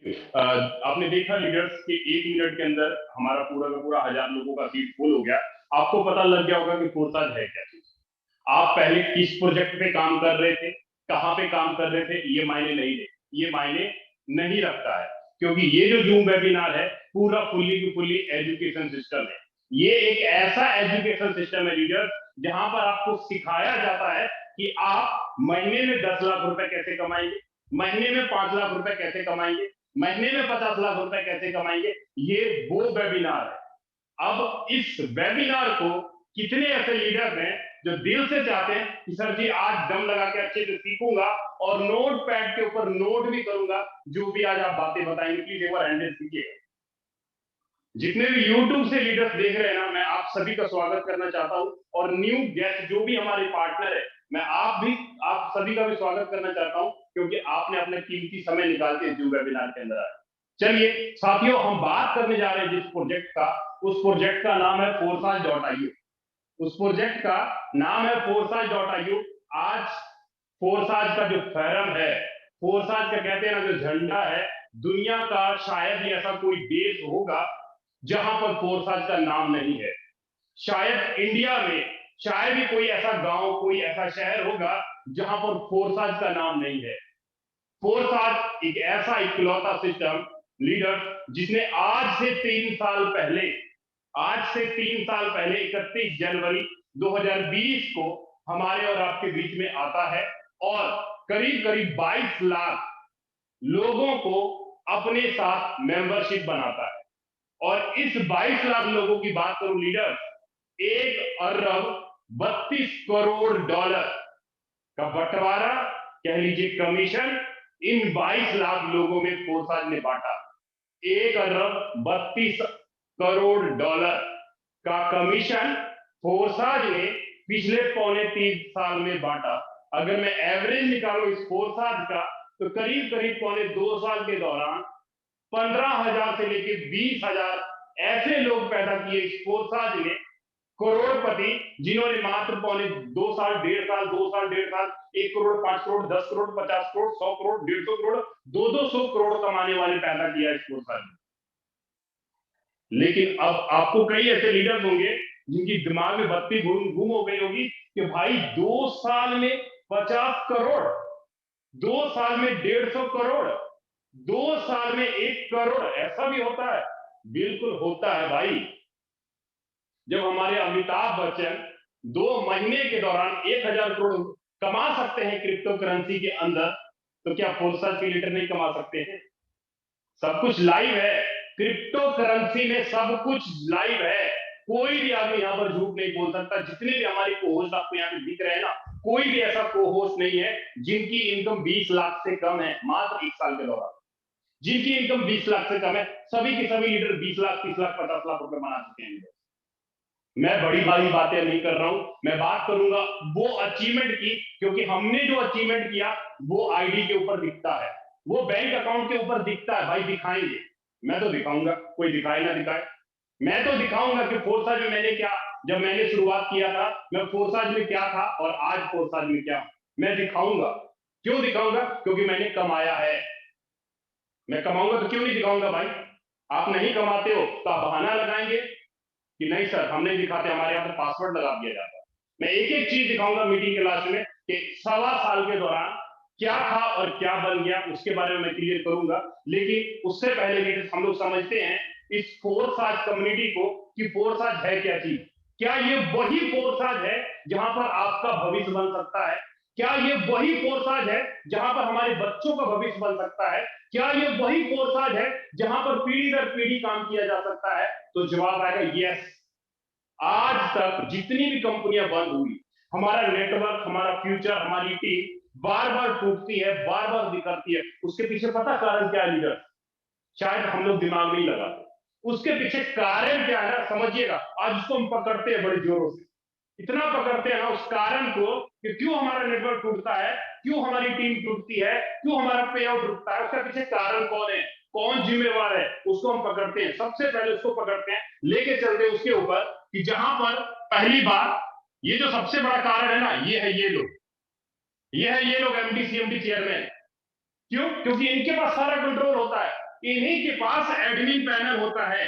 आपने देखा लीडर्स के 1 मिनट के अंदर हमारा पूरा का पूरा 1000 लोगों का सीट फुल हो गया। आपको पता लग गया होगा कि फोरसाज है क्या चीज। आप पहले किस प्रोजेक्ट पे काम कर रहे थे, कहां पे काम कर रहे थे, ये मायने नहीं रखता है, क्योंकि ये जो जूम वेबिनार है पूरा fully to fully education system है। ये एक ऐसा एजुकेशन सिस्टम है लीडर, जहां पर आपको सिखाया जाता है कि आप महीने में 10 लाख रुपए कैसे कमाएंगे, महीने में 5 लाख रुपए कैसे कमाएंगे, महीने में 50 लाख रुपए कैसे कमाएंगे। ये वो वेबिनार है। अब इस वेबिनार को कितने ऐसे लीडर्स हैं जो दिल से चाहते हैं कि सर जी आज दम लगा के अच्छे से सीखूंगा और नोट पैड के ऊपर नोट भी करूंगा जो भी आज आप बातें बताएंगे। प्लीज एक बार हैंडल कीजिए। जितने भी YouTube से लीडर्स देख रहे हैं ना, मैं आप सभी का स्वागत करना चाहता हूं, और न्यू गेस्ट जो भी हमारे पार्टनर है, मैं आप सभी का भी स्वागत करना चाहता हूं, क्योंकि आपने अपना कीमती समय निकाल के जूम वेबिनार के अंदर आए। चलिए साथियों, हम बात करने जा रहे हैं जिस प्रोजेक्ट का, उस प्रोजेक्ट का नाम है forsage.io। उस प्रोजेक्ट का नाम है forsage.io। आज फोरसाज का जो फैरम है, फोरसाज का कहते हैं ना जो झंडा है, दुनिया का शायद ही ऐसा कोई देश होगा जहां पर फोरसाज का नाम नहीं है। शायद इंडिया में शायद ही कोई ऐसा गांव, कोई ऐसा शहर होगा जहां पर फोरसाज का नाम नहीं है। फोरसाज एक ऐसा इकलौता सिस्टम लीडर जिसने आज से 3 साल पहले 31 जनवरी 2020 को हमारे और आपके बीच में आता है और करीब करीब 22 लाख लोगों को अपने साथ मेंबरशिप बनाता है। और इस 22 लाख लोगों की बात करूं लीडर, 1 अरब 32 करोड़ डॉलर का बंटवारा, कह लीजिए कमीशन, इन 22 लाख लोगों में फोरसाज ने बांटा। 1 अरब 32 करोड़ डॉलर का कमीशन फोरसाज ने पिछले पौने 3 साल में बांटा। अगर मैं एवरेज निकालूं इस फोरसाज का, तो करीब करीब पौने 2 साल के दौरान 15,000 से लेकर 20,000 ऐसे लोग पैदा किए इस फोरसाज ने, करोड़पति, जिन्होंने मात्र पौने 2 साल, 1.5 साल, 2 साल, 1.5 साल 1 करोड़, 5 करोड़, 10 करोड़, 50 करोड़, 100 करोड़, 150 करोड़, 200 करोड़ कमाने वाले पैदा किया इस फोरसाज ने। लेकिन अब आपको कई ऐसे लीडर्स होंगे जिनकी दिमाग में बत्ती गुम हो गई होगी कि भाई 2 साल में 50 करोड़, 2 साल में 150 करोड़, 2 साल में 1 करोड़, ऐसा भी होता है? बिल्कुल होता है भाई। जब हमारे अमिताभ बच्चन 2 महीने के दौरान 1000 करोड़ कमा सकते हैं क्रिप्टो करेंसी के अंदर, तो क्या फोरसाज के लीडर नहीं कमा सकते हैं? सब कुछ लाइव है, क्रिप्टो करेंसी में सब कुछ लाइव है। कोई भी आदमी यहाँ पर झूठ नहीं बोल सकता। जितने भी हमारे को-होस्ट आपको यहाँ पे दिख रहे हैं ना, कोई भी ऐसा को-होस्ट नहीं है जिनकी इनकम 20 लाख से कम है मात्र 1 साल के दौरान। जिनकी इनकम 20 लाख से कम है, सभी के सभी लीडर 20 लाख, 30 लाख, 50 लाख रुपए बना चुके हैं। मैं बड़ी बड़ी बातें नहीं कर रहा हूं, मैं बात करूंगा वो अचीवमेंट की, क्योंकि हमने जो अचीवमेंट किया वो आईडी के ऊपर दिखता है, वो बैंक अकाउंट के ऊपर दिखता है। भाई दिखाएंगे, मैं तो दिखाऊंगा, कोई दिखाए ना दिखाए, मैं तो दिखाऊंगा कि फोरसाज में मैंने क्या, जब मैंने शुरुआत किया था, मैं फोरसाज में क्या था और आज फोरसाज में क्या, मैं दिखाऊंगा। क्यों दिखाऊंगा? क्योंकि मैंने कमाया है। मैं कमाऊंगा तो क्यों नहीं दिखाऊंगा भाई? आप नहीं कमाते हो तो आप बहाना लगाएंगे कि नहीं सर हम नहीं दिखाते, हमारे यहाँ पर पासवर्ड लगा दिया जाता है। मैं एक एक चीज दिखाऊंगा मीटिंग के लास्ट में कि 1.25 साल के दौरान क्या था और क्या बन गया, उसके बारे में मैं क्लियर करूंगा। लेकिन उससे पहले लीडर्स, हम लोग समझते हैं इस फोरसाज कम्युनिटी को कि फोरसाज है क्या चीज। क्या ये वही फोरसाज है जहां पर आपका भविष्य बन सकता है? क्या ये वही फोरसाज है जहां पर हमारे बच्चों का भविष्य बन सकता है? क्या ये वही फोरसाज है जहां पर पीढ़ी दर पीढ़ी काम किया जा सकता है? तो जवाब आएगा यस। आज तक जितनी भी कंपनियां बंद हुई, हमारा नेटवर्क, हमारा फ्यूचर, हमारी टीम बार बार टूटती है, बार बार बिखरती है। उसके पीछे पता कारण क्या है लीडर? शायद हम लोग दिमाग नहीं लगाते। उसके पीछे कारण क्या है ना, समझिएगा। आज उसको हम पकड़ते हैं बड़े जोरों से, इतना पकड़ते हैं ना उस कारण को कि क्यों हमारा नेटवर्क टूटता है, क्यों हमारी टीम टूटती है, क्यों हमारा पे आउट रुकता है। उसके पीछे कारण कौन है, कौन जिम्मेवार है, उसको हम पकड़ते हैं। सबसे पहले उसको पकड़ते हैं, लेके चलते हैं उसके ऊपर कि जहां पर पहली बार, ये जो सबसे बड़ा कारण है ना, ये है ये लोग एमडी सीएमडी चेयरमैन। क्यों? क्योंकि इनके पास सारा कंट्रोल होता है। इन्हीं के पास एडमिन पैनल होता है,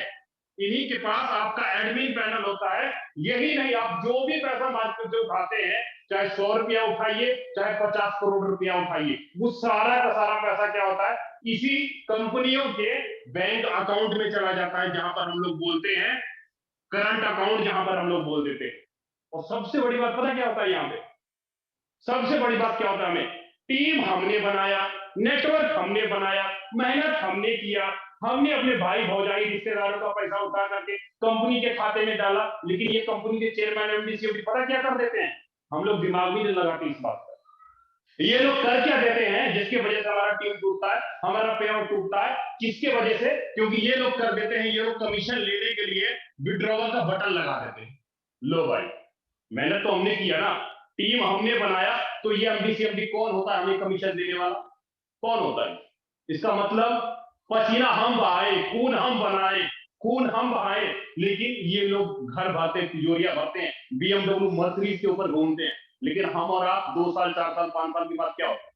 इन्हीं के पास आपका एडमिन पैनल होता है। यही नहीं, आप जो भी पैसा मार्केट से उठाते हैं, चाहे 100 रुपया उठाइए, चाहे 50 करोड़ रुपया उठाइए, वो सारा का सारा पैसा क्या होता है, इसी कंपनियों के बैंक अकाउंट में चला जाता है, जहां पर हम लोग बोलते हैं करंट अकाउंट, जहां पर हम लोग बोल देते हैं। और सबसे बड़ी बात पता क्या होता है यहाँ पे, सबसे बड़ी बात क्या होता है, हमें टीम हमने बनाया, नेटवर्क हमने बनाया, मेहनत हमने किया, हमने अपने भाई भौजाई रिश्तेदारों का पैसा उठा करके कंपनी के खाते में डाला, लेकिन ये कंपनी के चेयरमैन एमडी सीएमडी पता क्या कर देते हैं, हम लोग दिमाग भी नहीं लगाते इस बात पर। ये लोग कर क्या देते हैं, जिसकी वजह से हमारा टीम टूटता है, हमारा पे आउट टूटता है, किसके वजह से, क्योंकि ये लोग कर देते हैं, ये लोग कमीशन लेने के लिए विड्रॉवल का बटन लगा देते हैं। लो भाई, मेहनत तो हमने किया ना, टीम हमने बनाया, तो ये एमडी सीएमडी कौन होता है हमें कमीशन देने वाला, कौन होता है? इसका मतलब पसीना हम बहाए, खून हम बनाए, खून हम बहाए, लेकिन ये लोग घर भरते, तिजोरियां भरते हैं, बीएमडब्ल्यू मर्सिडीज के ऊपर घूमते हैं, लेकिन हम और आप 2 साल 4 साल 5 साल के बाद क्या होता है,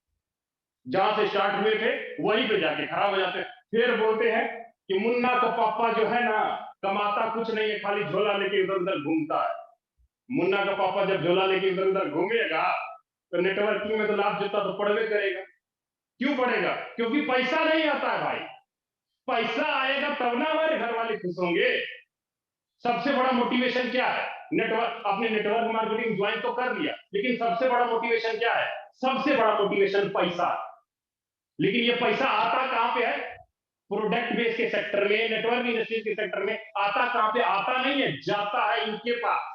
जहां से स्टार्ट हुए थे वहीं पे जाके खराब हो जाते हैं। फिर बोलते हैं कि मुन्ना का पापा जो है ना, कमाता कुछ नहीं है, खाली झोला लेके इधर उधर घूमता है। मुन्ना का पापा जब झोला लेके इधर उधर घूमेगा तो नेटवर्किंग में तो लाभ जुटा तो पड़वे करेगा। क्यों पड़ेगा? क्योंकि पैसा नहीं आता है भाई, पैसा आएगा तब ना हमारे घर वाले खुश होंगे। सबसे बड़ा मोटिवेशन क्या है? नेटवर्क, आपने नेटवर्क मार्केटिंग ज्वाइन तो कर लिया, लेकिन सबसे बड़ा मोटिवेशन क्या है? सबसे बड़ा मोटिवेशन पैसा। लेकिन ये पैसा आता कहां पे है? प्रोडक्ट बेस के सेक्टर में, नेटवर्क इंडस्ट्री के सेक्टर में आता कहां पे? आता नहीं है, जाता है इनके पास।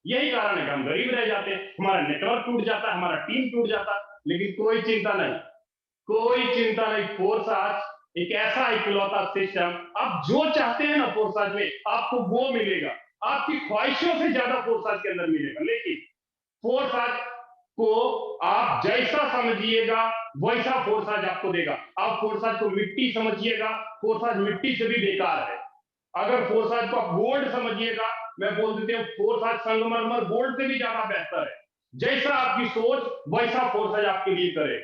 यही कारण है कि हम गरीब रह जाते हैं, हमारा नेटवर्क टूट जाता है, हमारा टीम टूट जाता है, लेकिन कोई चिंता नहीं, कोई चिंता नहीं। फोर्साज एक ऐसा इकलौता सिस्टम, आप जो चाहते हैं ना फोर्साज में, आपको वो मिलेगा, आपकी ख्वाहिशों से ज्यादा फोर्साज के अंदर मिलेगा। लेकिन फोर्साज को आप जैसा समझिएगा वैसा फोर्साज आपको देगा। आप फोर्साज को मिट्टी समझिएगा, फोर्साज मिट्टी से भी बेकार है। अगर फोर्साज को आप गोल्ड समझिएगा, मैं बोल देती हूँ फोर्साज संगमरमर गोल्ड से भी ज्यादा बेहतर है। जैसा आपकी सोच वैसा फोर्साज आपके लिए करे।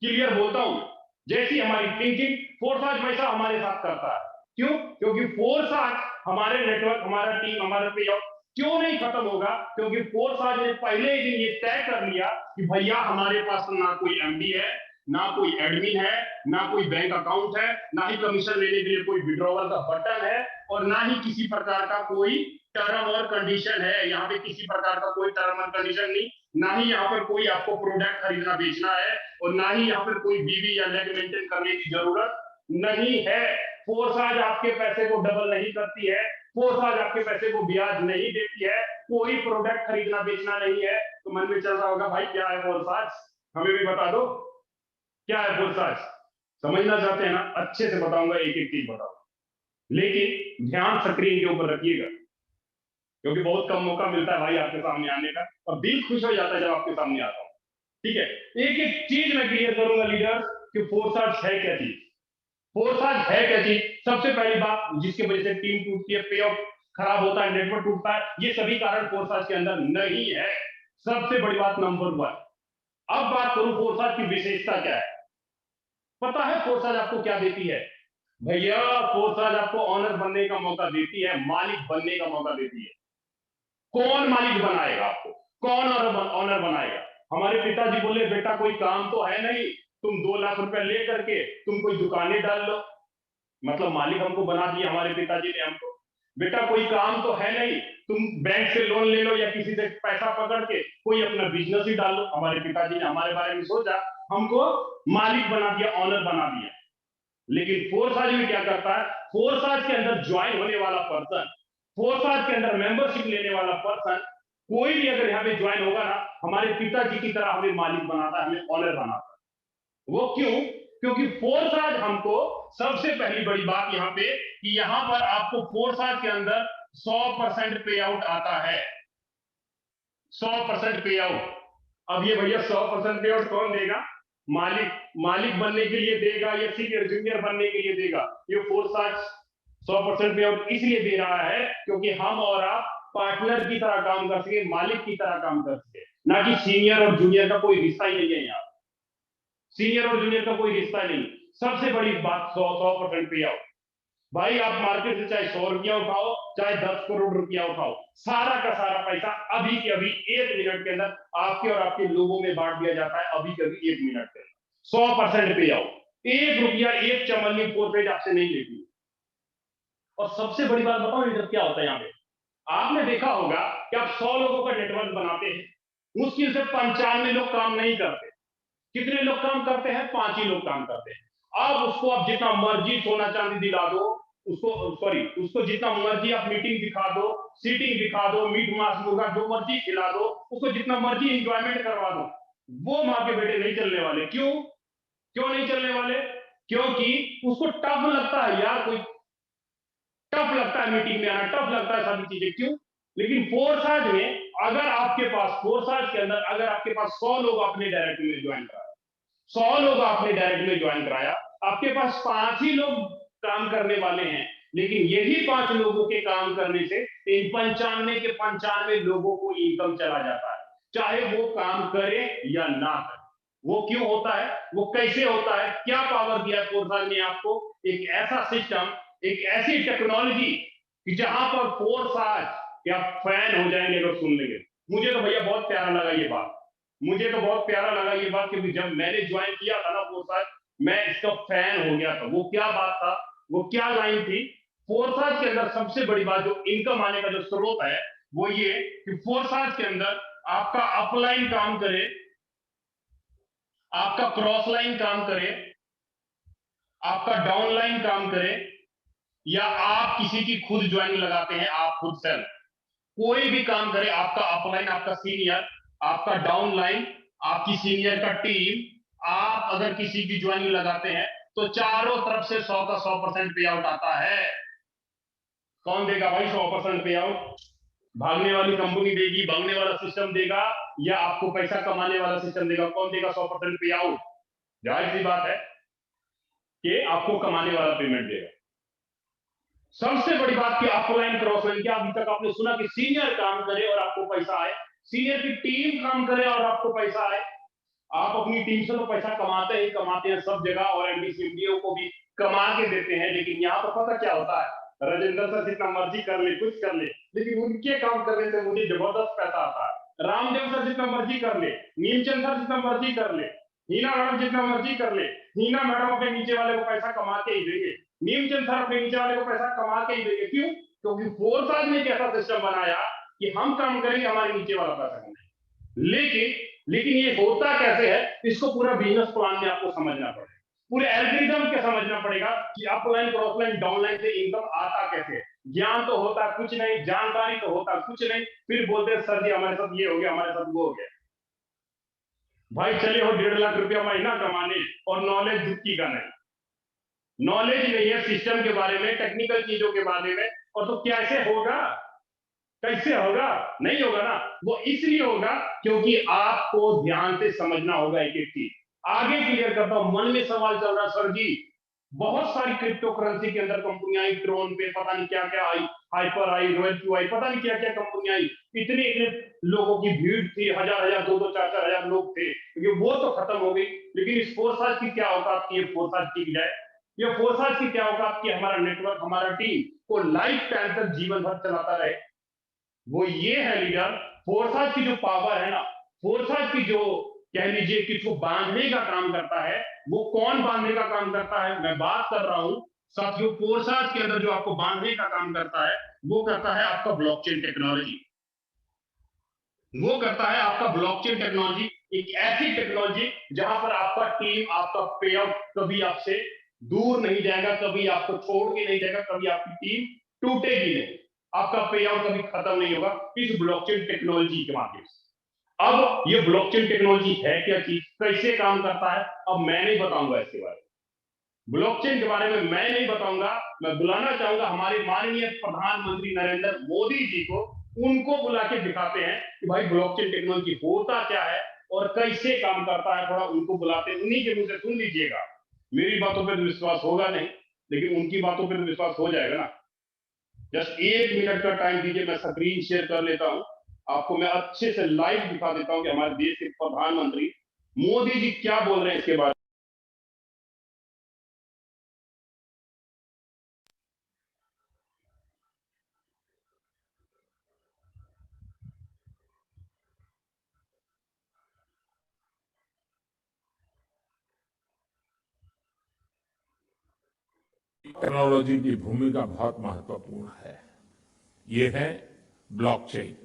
क्लियर बोलता हूं, जैसी हमारी थिंकिंग फोर्साज वैसा हमारे साथ करता है। क्यों? क्योंकि फोर्साज हमारे नेटवर्क, हमारा टीम, हमारा पे आउट क्यों नहीं खत्म होगा? क्योंकि फोर्साज ने पहले ही दिन ये तय कर लिया कि भैया हमारे पास ना कोई एमडी है, ना कोई एडमिन है, ना कोई बैंक अकाउंट है, ना ही कमीशन लेने के लिए कोई विड्रॉवल का बटन है, और ना ही किसी प्रकार का कोई टर्म और कंडीशन है। यहाँ पे किसी प्रकार का कोई टर्म और कंडीशन नहीं, ना ही यहाँ पर कोई आपको प्रोडक्ट खरीदना बेचना है, और ना ही यहाँ पर कोई बीवी या लेग मेंटेन करने की जरूरत नहीं है। फोर्साज आपके पैसे को डबल नहीं करती है, फोर्साज आपके पैसे को ब्याज नहीं देती है, कोई प्रोडक्ट खरीदना बेचना नहीं है। तो मन में चल रहा होगा भाई क्या है फोर्साज, हमें भी बता दो क्या है फोर्साज। समझना चाहते हैं ना? अच्छे से बताऊंगा, एक एक चीज बताऊंगा, लेकिन ध्यान स्क्रीन के ऊपर रखिएगा, क्योंकि बहुत कम मौका मिलता है भाई आपके सामने आने का, और दिल खुश हो जाता है जब आपके सामने आता हूं। ठीक है, एक एक चीज मैं क्लियर करूंगा लीडर्स कि फोर्साज है क्या चीज, फोर्साज है क्या चीज। सबसे पहली बात जिसकी वजह से टीम टूटती है, पे आउट खराब होता है, नेटवर्क टूटता है, ये सभी कारण फोर्साज के अंदर नहीं है। सबसे बड़ी बात नंबर 1। अब बात करूं फोर्साज की विशेषता क्या है। पता है फोर्साज आपको क्या देती है? भैया फोर्साज आपको ऑनर बनने का मौका देती है, मालिक बनने का मौका देती है। कौन मालिक बनाएगा आपको? कौन ऑनर बनाएगा? हमारे पिताजी बोले बेटा कोई काम तो है नहीं, तुम 2 लाख रुपए ले करके तुम कोई दुकानें डाल लो। मतलब मालिक हमको बना दिया हमारे पिताजी ने हमको। बेटा कोई काम तो है नहीं, तुम बैंक से लोन ले लो या किसी से पैसा पकड़ के कोई अपना बिजनेस ही डाल लो। हमारे पिताजी ने हमारे बारे में सोचा, हमको मालिक बना दिया, ऑनर बना दिया। लेकिन फोर्साज में क्या करता है? फोर्साज के अंदर ज्वाइन होने वाला पर्सन, फोर्साज के अंदर मेंबरशिप लेने वाला पर्सन, कोई भी अगर यहाँ पे ज्वाइन होगा ना, हमारे पिताजी की तरह हमें मालिक बनाता है, हमें ऑनर बनाता है। वो क्यों? क्योंकि फोर्साज हमको, सबसे पहली बड़ी बात यहाँ पे कि यहाँ पर आपको फोर्साज के अंदर 100% पे आउट आता है, 100% पे आउट। अब ये भैया 100% पे आउट कौन देगा? मालिक बनने के लिए देगा या सीनियर जूनियर बनने के लिए देगा? ये फोर्साज 100% पे आउट इसलिए दे रहा है क्योंकि हम और आप पार्टनर की तरह काम कर सके, मालिक की तरह काम कर सके, ना कि सीनियर और जूनियर का कोई रिश्ता ही नहीं है। यहाँ सीनियर और जूनियर का कोई रिश्ता नहीं। सबसे बड़ी बात 100% पे आउट। भाई आप मार्केट से चाहे 100 रुपया उठाओ, चाहे 10 करोड़ रुपया उठाओ, सारा का सारा पैसा अभी के अभी 1 मिनट के अंदर आपके और आपके लोगों में बांट दिया जाता है। अभी के अभी 1 मिनट के अंदर 100% पे आउट। 1 रुपया एक चमन फोरफेज आपसे नहीं लेती। और सबसे बड़ी बात बताओ लीडर क्या होता है यहाँ पे, आपने देखा होगा कि आप 100 लोगों का नेटवर्क बनाते हैं, मुश्किल से 95 लोग काम नहीं करते। कितने लोग काम करते हैं? 5 ही लोग काम करते हैं। अब उसको आप जितना मर्जी सोना चांदी दिला दो, उसको जितना मर्जी आप मीटिंग दिखा दो, सीटिंग दिखा दो, मीट मांस मुर्गा जो मर्जी खिला दो, उसको जितना मर्जी इंजॉयमेंट करवा दो, वो माँ के बेटे नहीं चलने वाले। क्यों नहीं चलने वाले? क्योंकि उसको टफ लगता है यार, कोई टफ लगता है मीटिंग में आना, टफ लगता है सभी चीजें। क्यों? लेकिन फोरसाज में अगर आपके पास, फोरसाज के अंदर अगर आपके पास 100 लोग आपने डायरेक्ट में ज्वाइन कराया, 100 लोग आपने डायरेक्ट में ज्वाइन कराया, आपके पास 5 ही लोग काम करने वाले हैं, लेकिन यही 5 लोगों के काम करने से इन 95 के 95 लोगों को इनकम चला जाता है, चाहे वो काम करे या ना करे। वो क्यों होता है? वो कैसे होता है? क्या पावर दिया है फोरसाज ने आपको? एक ऐसा सिस्टम, एक ऐसी टेक्नोलॉजी कि जहां पर फोरसाज क्या फैन हो जाएंगे अगर सुन लेंगे। मुझे तो भैया बहुत प्यारा लगा ये बात, मुझे तो बहुत प्यारा लगा ये बात, क्योंकि जब मैंने ज्वाइन किया था ना फोरसाज, मैं इसका फैन हो गया था। वो क्या बात था, वो क्या लाइन थी? फोरसाज के अंदर सबसे बड़ी बात, जो इनकम आने का जो स्रोत है, वो ये कि फोरसाज के अंदर आपका अपलाइन काम करे, आपका क्रॉस लाइन काम करे, आपका डाउनलाइन काम करे, या आप किसी की खुद ज्वाइनिंग लगाते हैं, आप खुद सेल्फ, कोई भी काम करे, आपका अपलाइन, आपका सीनियर, आपका डाउनलाइन, आपकी सीनियर का टीम, आप अगर किसी की ज्वाइनिंग लगाते हैं तो चारों तरफ से 100 का 100% पे आउट आता है। कौन देगा भाई 100% पे आउट? भागने वाली कंपनी देगी, भागने वाला सिस्टम देगा, या आपको पैसा कमाने वाला सिस्टम देगा? कौन देगा 100% पे आउट? जाहिर सी बात है कि आपको कमाने वाला पेमेंट देगा। सबसे बड़ी बात कि अपलाइन क्रॉस लाइन, क्या अभी तक आपने सुना कि सीनियर काम करे और आपको पैसा आए? सीनियर की टीम काम करे और आपको पैसा आए? आप अपनी टीम से तो पैसा कमाते हैं सब जगह, और एमडीसीएमडीओ को भी कमा के देते हैं, लेकिन यहाँ पर पता क्या होता है? राजेंद्र सर जितना मर्जी कर ले, कुछ कर ले, लेकिन उनके काम करने से मुझे जबरदस्त पैसा आता है। रामदेव सर जितना मर्जी कर ले, नीमचंद सर जितना मर्जी कर ले, हीना मैडम जितना मर्जी कर ले, हीना मैडम अपने नीचे वाले को पैसा कमा के ही देंगे, नीमचंद सर अपने नीचे वाले को पैसा कमा के ही देंगे। क्यों? क्योंकि फोरसाज ने एक ऐसा सिस्टम बनाया कि हम काम करेंगे, हमारे नीचे वाला पैसा कमाएगा। लेकिन ये होता कैसे है? इसको पूरा बिजनेस प्लान में आपको समझना पड़ेगा, पूरे एल्गोरिथम के समझना पड़ेगा कि अपलाइन क्रॉसलाइन डाउनलाइन से इनकम आता कैसे। ज्ञान तो होता कुछ नहीं, जानकारी तो होता कुछ नहीं, फिर बोलते सर जी हमारे साथ ये हो गया, हमारे साथ वो हो गया। भाई चले हो 1.5 लाख रुपया महीना कमाने, और नॉलेज दुखी का नहीं, नॉलेज नहीं है सिस्टम के बारे में, टेक्निकल चीजों के बारे में, और तो कैसे होगा? कैसे होगा? नहीं होगा ना। वो इसलिए होगा क्योंकि आपको ध्यान से समझना होगा एक एक चीज। आगे क्लियर करता हूं, मन में सवाल चल रहा सर जी, बहुत सारी क्रिप्टो करेंसी के अंदर कंपनियां आई, ट्रोन पे पता नहीं क्या क्या AI, hyper AI, royal Q AI, पता नहीं क्या क्या कंपनियां आई, इतने लोगों की भीड़ थी, हजार हजार, 2-2, 4-4 हजार लोग थे, क्योंकि वो तो खत्म हो गई। लेकिन इस फोरसाज की क्या औकात की, ये फोरसाज टिक जाए? ये फोरसाज की क्या औकात की हमारा नेटवर्क, हमारा टीम को लाइफ टाइम तक जीवन भर चलाता रहे? वो ये है लीडर, फोरसाज की जो पावर है ना, फोरसाज की जो कह लीजिए कि इसको बांधने का काम करता है, वो कौन बांधने का काम करता है? मैं बात कर रहा हूं साथियों, फोरसाज के अंदर जो आपको बांधने का काम करता है, वो करता है आपका ब्लॉकचेन टेक्नोलॉजी। वो करता है आपका ब्लॉकचेन टेक्नोलॉजी, एक ऐसी टेक्नोलॉजी जहां पर आपका टीम, आपका पे आउट कभी आपसे दूर नहीं जाएगा, कभी आपको छोड़ के नहीं जाएगा, कभी आपकी टीम टूटेगी नहीं, आपका पे आउट कभी खत्म नहीं होगा इस ब्लॉकचेन टेक्नोलॉजी के माध्यम से। अब ये ब्लॉकचेन टेक्नोलॉजी है क्या चीज, कैसे काम करता है, अब मैं नहीं बताऊंगा इसके बारे में, ब्लॉकचेन के बारे में मैं नहीं बताऊंगा। मैं बुलाना चाहूंगा हमारे माननीय प्रधानमंत्री नरेंद्र मोदी जी को, उनको बुला के दिखाते हैं कि भाई ब्लॉकचेन टेक्नोलॉजी होता क्या है और कैसे काम करता है, थोड़ा उनको बुलाते हैं, उन्हीं के मुंह से सुन लीजिएगा। मेरी बातों पर विश्वास होगा नहीं, लेकिन उनकी बातों पर विश्वास हो जाएगा ना। जस्ट 1 मिनट का टाइम दीजिए, मैं स्क्रीन शेयर कर लेता हूं, आपको मैं अच्छे से लाइव दिखा देता हूं कि हमारे देश के प्रधानमंत्री मोदी जी क्या बोल रहे हैं इसके बारे में। टेक्नोलॉजी की भूमिका बहुत महत्वपूर्ण है। ये है ब्लॉकचेन।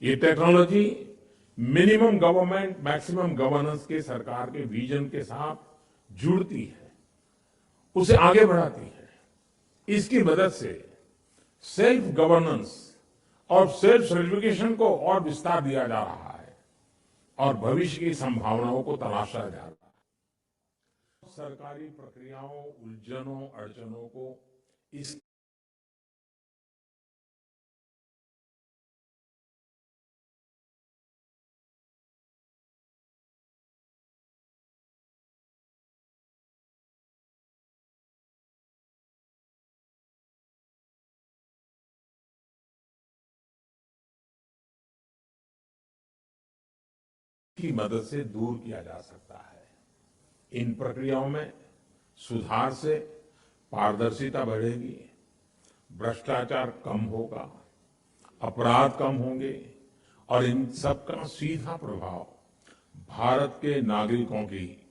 ये technology minimum government maximum governance के सरकार के विजन के साथ जुड़ती है, उसे आगे बढ़ाती है। इसकी मदद से सेल्फ गवर्नेंस और सेल्फ सर्टिफिकेशन को और विस्तार दिया जा रहा है और भविष्य की संभावनाओं को तलाशा जा रहा है। सरकारी प्रक्रियाओं, उलझनों, अड़चनों को इस की मदद से दूर किया जा सकता है। इन प्रक्रियाओं में सुधार से पारदर्शिता बढ़ेगी, भ्रष्टाचार कम होगा, अपराध कम होंगे और इन सब का सीधा प्रभाव भारत के नागरिकों की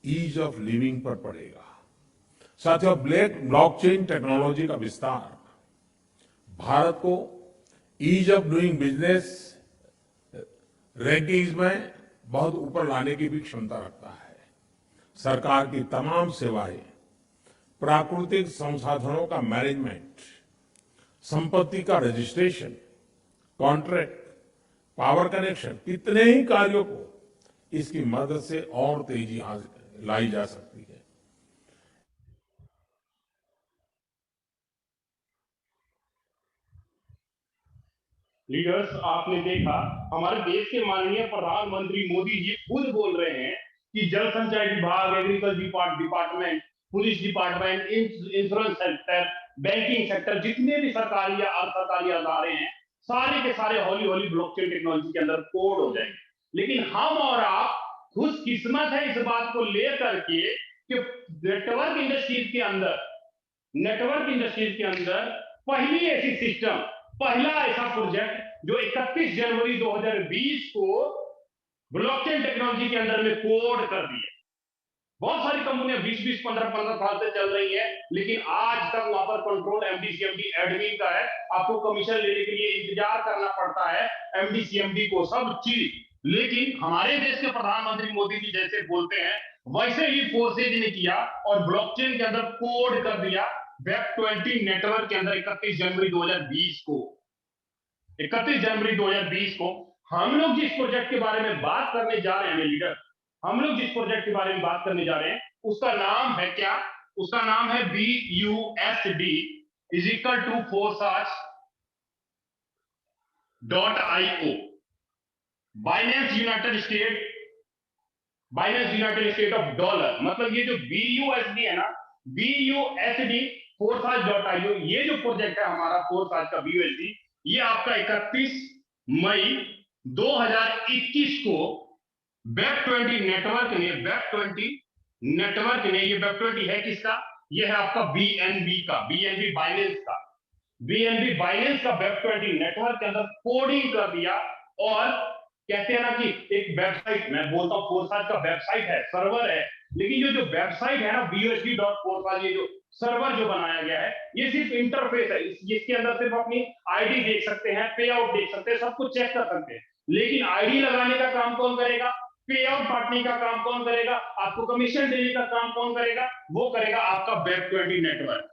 ईज ऑफ लिविंग पर पड़ेगा। साथियों, ब्लॉकचेन टेक्नोलॉजी का विस्तार भारत को ease of doing business rankings में बहुत ऊपर लाने की भी क्षमता रखता है। सरकार की तमाम सेवाएं, प्राकृतिक संसाधनों का मैनेजमेंट, संपत्ति का रजिस्ट्रेशन, कॉन्ट्रैक्ट, पावर कनेक्शन, कितने ही कार्यों को इसकी मदद से और तेजी लाई जा सकती है। लीडर्स, आपने देखा हमारे देश के माननीय प्रधानमंत्री मोदी जी खुद बोल रहे हैं कि जल संचय विभाग, agriculture department, police department, insurance sector, banking sector, जितने भी सरकारी या अर्ध सरकारी अदारे हैं, सारे के सारे हौली हौली ब्लॉकचेन टेक्नोलॉजी के अंदर कोड हो जाएंगे। लेकिन हम और आप खुशकिस्मत है इस बात को लेकर के कि नेटवर्क इंडस्ट्रीज के अंदर पहली ऐसी सिस्टम, पहला ऐसा प्रोजेक्ट जो 31 जनवरी 2020 को ब्लॉकचेन टेक्नोलॉजी के अंदर में कोड कर दिया। बहुत सारी कंपनियां 20-20, 15-15 साल से चल रही है, लेकिन आज तक वहां पर कंट्रोल एमडी-सीएमडी एडमिन का है। आपको कमीशन लेने के लिए इंतजार करना पड़ता है एमडी-सीएमडी को, सब चीज। लेकिन हमारे देश के प्रधानमंत्री मोदी जी जैसे बोलते हैं वैसे ही फोर्सेज ने किया और ब्लॉकचेन के अंदर कोड कर दिया वेब 20 नेटवर्क के अंदर 31 जनवरी 2020 को। 31 जनवरी 2020 को हम लोग जिस प्रोजेक्ट के बारे में बात करने जा रहे हैं लीडर, हम लोग जिस प्रोजेक्ट के बारे में बात करने जा रहे हैं उसका नाम है क्या? उसका नाम है BUSD इज इक्वल टू फोरसाच .io। Binance United State of dollar. मतलब ये जो BUSD है ना, BUSD फोरसाच.io, ये जो प्रोजेक्ट है हमारा फोरसाच का BUSD, ये आपका 31 मई 2021 को वेब 20 नेटवर्क ने ये वेब 20 है किसका? ये है आपका BNB बाइनेंस का वेब 20 नेटवर्क के अंदर कोडिंग कर दिया। और कहते हैं ना कि एक वेबसाइट, मैं बोलता हूं फोरसाच का वेबसाइट है, सर्वर है, लेकिन ये जो वेबसाइट है ना BUSD.फोरसाच, ये जो सर्वर जो बनाया गया है, ये सिर्फ इंटरफेस है। इसके अंदर सिर्फ अपनी आईडी देख सकते हैं, पे आउट देख सकते हैं, सब कुछ चेक कर सकते हैं। लेकिन आईडी लगाने का काम कौन करेगा? पे आउट बांटने का काम कौन करेगा? आपको कमीशन देने का काम कौन करेगा? वो करेगा आपका वेब 20 नेटवर्क।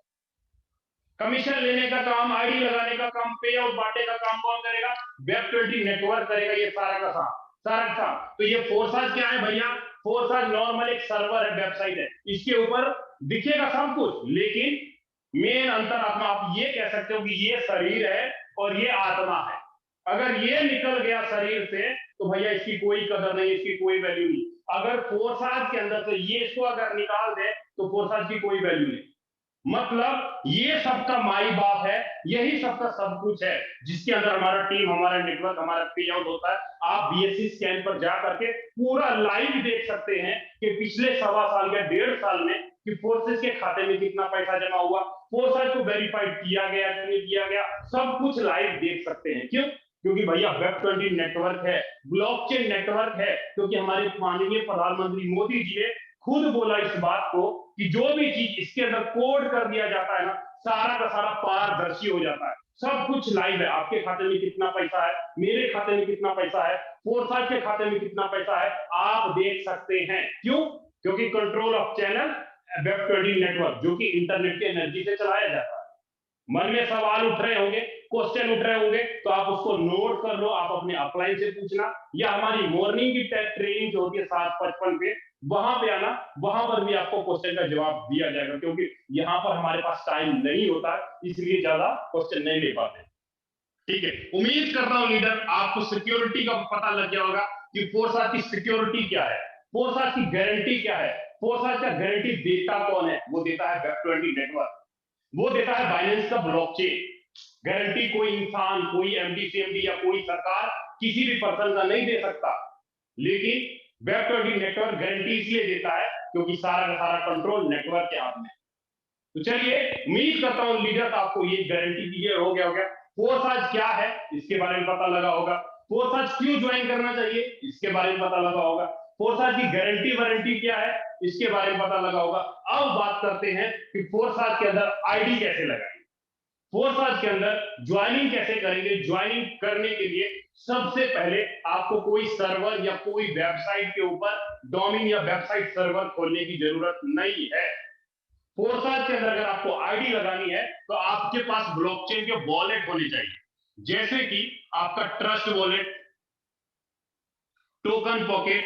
कमीशन लेने का काम, आईडी लगाने का काम, पे आउट बांटने का काम कौन करेगा? वेब 20 नेटवर्क करेगा ये सारा का सारा। तो ये फोरसाच क्या है भैया? फोरसाच नॉर्मल एक सर्वर है, वेबसाइट है, इसके ऊपर दिखेगा सब कुछ, लेकिन मेन अंतर आप ये कह सकते हो कि ये शरीर है और ये आत्मा है। अगर ये निकल गया शरीर से तो भैया इसकी कोई कदर नहीं, इसकी कोई वैल्यू नहीं। अगर फोरसाच के अंदर से ये इसको अगर निकाल दे तो फोरसाच की कोई वैल्यू नहीं। मतलब ये सबका माई बाप है, यही सबका सब कुछ है, जिसके अंदर हमारा टीम, हमारा नेटवर्क, हमारा पे आउट होता है। आप BSE स्कैन पर जा करके पूरा लाइव देख सकते हैं कि पिछले 1.25 साल या 1.5 साल में कि फोर्सेस के खाते में कितना पैसा जमा हुआ, फोरसाच को वेरीफाइड किया गया कि नहीं किया गया, सब कुछ लाइव देख सकते हैं। क्यों? क्योंकि भैया वेब 20 नेटवर्क है, ब्लॉकचेन नेटवर्क है, क्योंकि हमारे माननीय प्रधानमंत्री मोदी जी ने खुद बोला इस बात को कि जो भी चीज इसके अंदर कोड कर दिया जाता है ना, सारा का सारा पारदर्शी हो जाता है। सब कुछ लाइव है। आपके खाते में कितना पैसा है, मेरे खाते में कितना पैसा है, फोरसाइट के खाते में कितना पैसा है, आप देख सकते हैं। क्यों? क्योंकि control of channel web 20 network, जो कि इंटरनेट की एनर्जी से चलाया जाता है। मन में सवाल उठ रहे होंगे, क्वेश्चन उठ रहे होंगे, तो आप उसको नोट कर लो, आप अपने अपलाइन से पूछना, या हमारी मॉर्निंग की ट्रेनिंग जो होती है 7:55 पे, वहां पे आना, वहां पर भी आपको क्वेश्चन का जवाब दिया जाएगा। क्योंकि यहाँ पर हमारे पास टाइम नहीं होता, इसलिए ज्यादा क्वेश्चन नहीं ले पाते। ठीक है, उम्मीद करता हूं लीडर आपको सिक्योरिटी का पता लग गया होगा कि फोरसाइट की सिक्योरिटी क्या है, फोरसाइट की गारंटी क्या है। फोरसाइट का गारंटी देता कौन है? वो देता है वेब 20 नेटवर्क, वो देता है बाइनेंस का ब्लॉकचेन। गारंटी कोई इंसान, कोई एमडी सीएमडी या कोई सरकार किसी भी पर्सन का नहीं दे सकता, लेकिन वेब 20 नेटवर्क गारंटी इसलिए देता है क्योंकि सारा का सारा कंट्रोल नेटवर्क के हाथ में। तो चलिए, उम्मीद करता हूं लीडर आपको ये गारंटी क्लियर हो गया होगा। फोरसाइट क्या है इसके बारे में पता लगा होगा। फोरसाइट क्यों ज्वाइन करना चाहिए इसके बारे में पता लगा होगा। फोरसाइट की गारंटी वारंटी क्या है इसके बारे में पता लगा होगा। अब बात करते हैं कि फोरसाइट के अंदर आईडी कैसे लगाएंगे, फोरसाइट के अंदर ज्वाइनिंग कैसे करेंगे। ज्वाइनिंग करने के लिए सबसे पहले आपको कोई सर्वर या कोई वेबसाइट के ऊपर डोमेन या वेबसाइट सर्वर खोलने की जरूरत नहीं है। फोरसाइट के अंदर अगर आपको आईडी लगानी है तो आपके पास ब्लॉकचेन के वॉलेट होने चाहिए, जैसे कि आपका Trust Wallet, Token Pocket,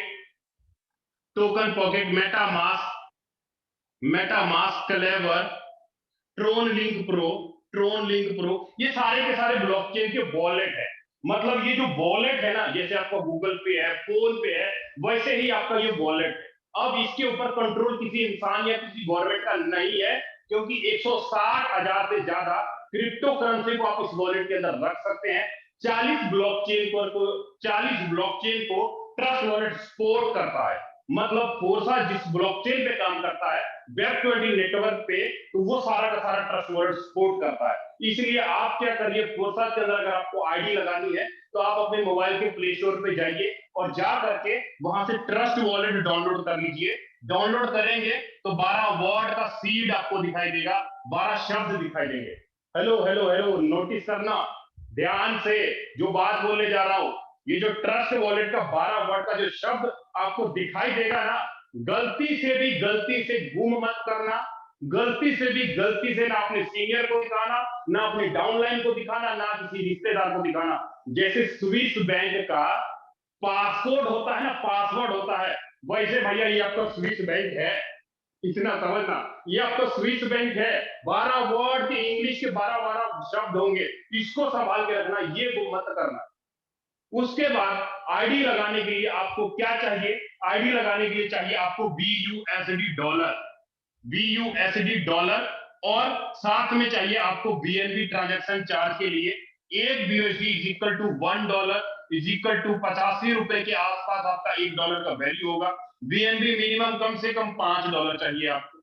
MetaMask, Klever, TronLink Pro, ये सारे के सारे ब्लॉकचेन के वॉलेट है। मतलब ये जो वॉलेट है ना, जैसे आपका गूगल पे है, फोन पे है, वैसे ही आपका ये वॉलेट है। अब इसके ऊपर कंट्रोल किसी इंसान या किसी गवर्नमेंट का नहीं है, क्योंकि 160,000 से ज्यादा क्रिप्टो करेंसी को आप इस वॉलेट के अंदर रख सकते हैं। 40 ब्लॉकचेन को ट्रस्ट वॉलेट सपोर्ट करता है। मतलब फोरसाइट जिस ब्लॉकचेन पे काम करता है वेब 20 नेटवर्क पे, तो वो सारा का सारा ट्रस्ट वॉलेट सपोर्ट करता है। इसलिए आप क्या करिए, फोरसाइट के अंदर अगर आपको आईडी लगानी है तो आप अपने मोबाइल के प्ले स्टोर पे जाइए और जा करके वहां से ट्रस्ट वॉलेट डाउनलोड कर लीजिए। डाउनलोड करेंगे तो 12 वर्ड का सीड आपको दिखाई देगा, 12 शब्द दिखाई देंगे। हेलो हेलो हेलो, नोटिस करना ध्यान से जो बात बोलने जा रहा हूं। ये जो ट्रस्ट वॉलेट का 12 वर्ड का जो शब्द आपको दिखाई देगा ना, गलती से गुम मत करना। गलती से ना अपने सीनियर को दिखाना, ना अपने डाउनलाइन को दिखाना, ना किसी रिश्तेदार को दिखाना। जैसे स्विस बैंक का पासवर्ड होता है ना, पासवर्ड होता है, वैसे भैया ये आपका स्विस बैंक है, इतना समझना। ये आपका स्विस बैंक है, 12 वर्ड के इंग्लिश के 12 शब्द होंगे, इसको संभाल के रखना, ये गुम मत करना। उसके बाद आईडी लगाने के लिए आपको क्या चाहिए? आईडी लगाने के लिए चाहिए आपको BUSD डॉलर, और साथ में चाहिए आपको BNB ट्रांजैक्शन चार्ज के लिए 1 BUSD is equal to $1 is equal to 85 रुपए के आसपास आपका $1 का वैल्यू होगा। BNB मिनिमम कम से कम $5 चाहिए आपको।